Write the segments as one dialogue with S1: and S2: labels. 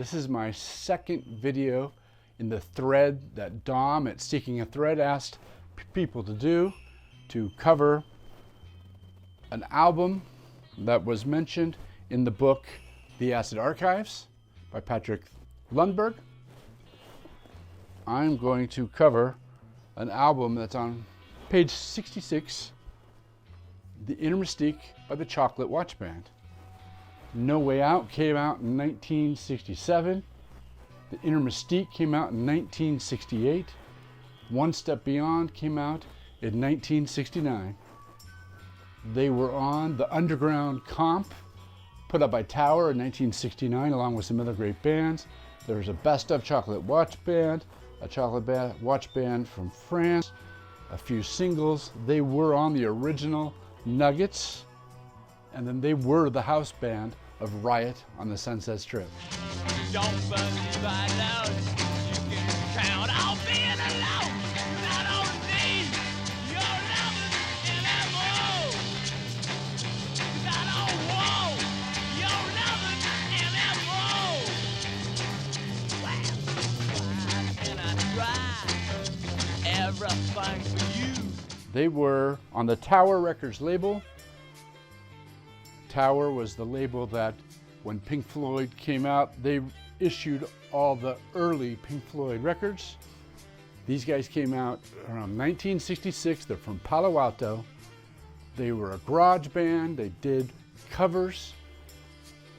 S1: This is my second video in the thread that Dom at Seeking a Thread asked people to do, to cover an album that was mentioned in the book The Acid Archives by Patrick Lundberg. I'm going to cover an album that's on page 66, The Inner Mystique by the Chocolate Watchband. No Way Out came out in 1967. The Inner Mystique came out in 1968. One Step Beyond came out in 1969. They were on the Underground Comp, put up by Tower in 1969, along with some other great bands. There was a Best of Chocolate Watchband, a Chocolate Watchband from France, a few singles. They were on the original Nuggets, and then they were the house band of Riot on the Sunset Strip.
S2: Don't believe I know you can count on being alone. Not on me, your loving and MO. Not on wall, your loving and MO. Why can I try everything for you?
S1: They were on the Tower Records label. Tower was the label that when Pink Floyd came out, they issued all the early Pink Floyd records. These guys came out around 1966. They're from Palo Alto. They were a garage band. They did covers,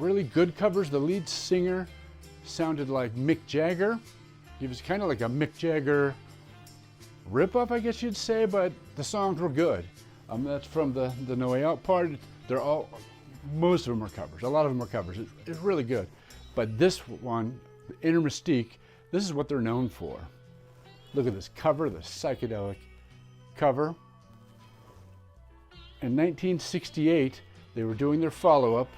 S1: really good covers. The lead singer sounded like Mick Jagger. He was kind of like a Mick Jagger ripoff, I guess you'd say, but the songs were good. That's from the No Way Out part. They're all, most of them are covers. A lot of them are covers. It's really good. But this one, the Inner Mystique, this is what they're known for. Look at this cover, the Psychedelic cover. In 1968, they were doing their follow-up.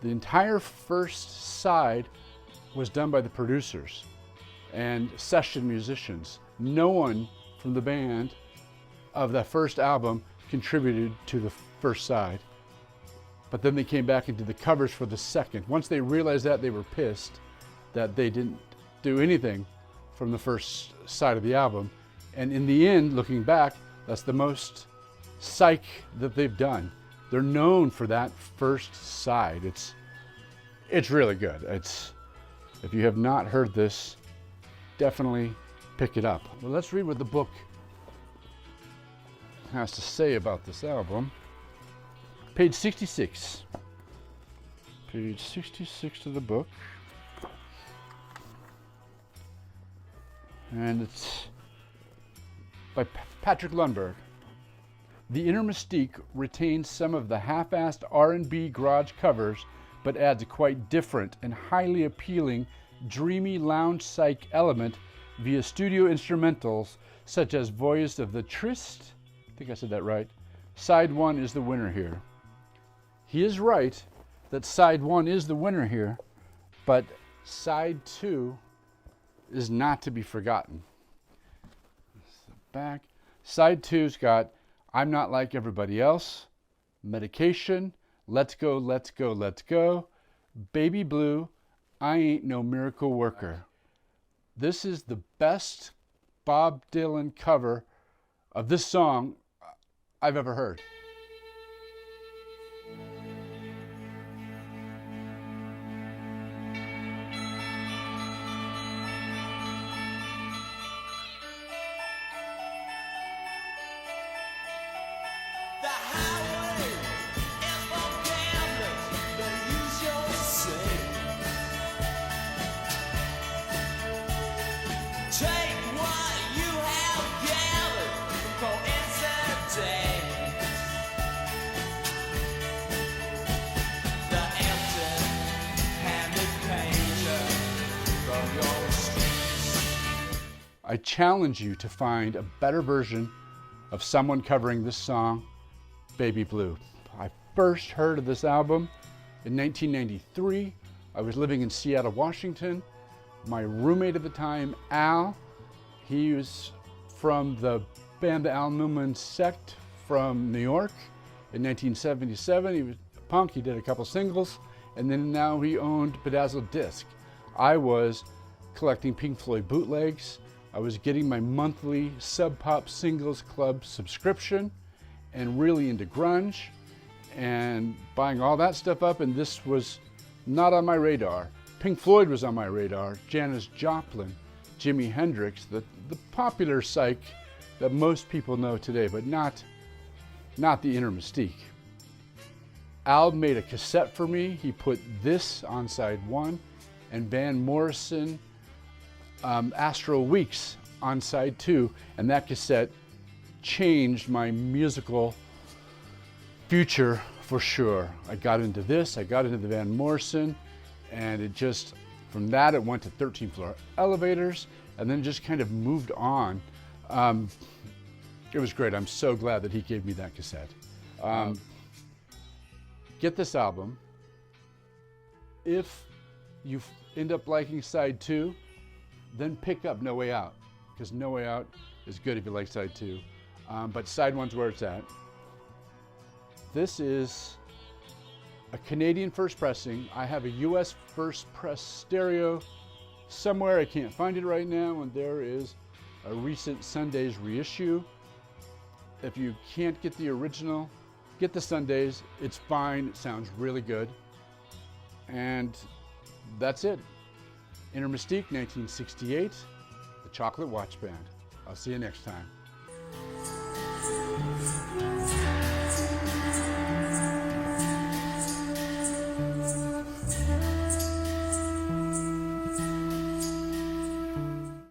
S1: The entire first side was done by the producers and session musicians. No one from the band of that first album contributed to the first side. But then they came back into the covers for the second. Once they realized that, they were pissed that they didn't do anything from the first side of the album. And in the end, looking back, that's the most psych that they've done. They're known for that first side. It's really good. If you have not heard this, definitely pick it up. Well, let's read what the book has to say about this album. Page 66. Page 66 of the book. And it's by Patrick Lundberg. The Inner Mystique retains some of the half-assed R&B garage covers, but adds a quite different and highly appealing dreamy lounge psych element via studio instrumentals such as Voyage of the Trist. I think I said that right. Side 1 is the winner here. He is right that side 1 is the winner here, but side 2 is not to be forgotten. The back. Side 2's got I'm Not Like Everybody Else, Medication, Let's Go, Let's Go, Let's Go, Baby Blue, I Ain't No Miracle Worker. This is the best Bob Dylan cover of this song I've ever heard.
S2: The highway is for gamblers, don't use your sin. Take what you have gathered from coincidence. The empty-handed painter from your streets.
S1: I challenge you to find a better version of someone covering this song, Baby Blue. I first heard of this album in 1993. I was living in Seattle, Washington. My roommate at the time, Al, he was from the band the Al Newman Sect from New York. In 1977, he was a punk. He did a couple singles, and then now he owned Bedazzled Disc. I was collecting Pink Floyd bootlegs. I was getting my monthly Sub Pop Singles Club subscription and really into grunge and buying all that stuff up, and this was not on my radar. Pink Floyd was on my radar, Janis Joplin, Jimi Hendrix, the popular psych that most people know today, but not the Inner Mystique. Al made a cassette for me. He put this on side 1 and Van Morrison Astro Weeks on side 2, and that cassette changed my musical future for sure. I got into this, I got into the Van Morrison, and it just, from that it went to 13th Floor Elevators, and then just kind of moved on. It was great. I'm so glad that he gave me that cassette. Get this album. If you end up liking side 2, then pick up No Way Out, because No Way Out is good if you like side 2. But side 1's where it's at. This is a Canadian first pressing. I have a US first press stereo somewhere. I can't find it right now, and there is a recent Sundays reissue. If you can't get the original, get the Sundays. It's fine. It sounds really good. And that's it. Inner Mystique, 1968, the Chocolate Watchband. I'll see you next time.